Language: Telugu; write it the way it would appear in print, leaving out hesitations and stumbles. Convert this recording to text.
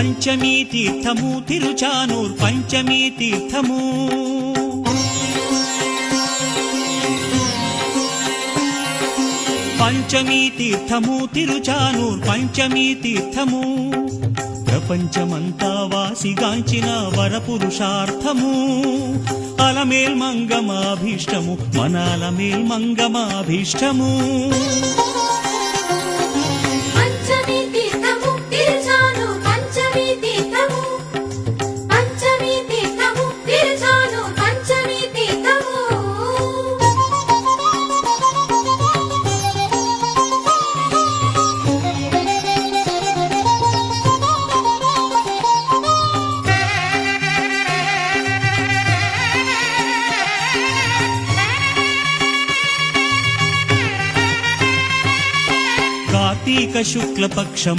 పంచమీ తీర్థము తిరుచానూర్ పంచమీ తీర్థము పంచమీ తీర్థము తిరుచానూర్ పంచమీ తీర్థము ప్రపంచమంతా వాసిగాంచిన వరపురుషార్థము అలమేల్ మంగమాభీష్టము మన అలమేల్ మంగమాభీష్టము కార్తీక శుక్లపక్షం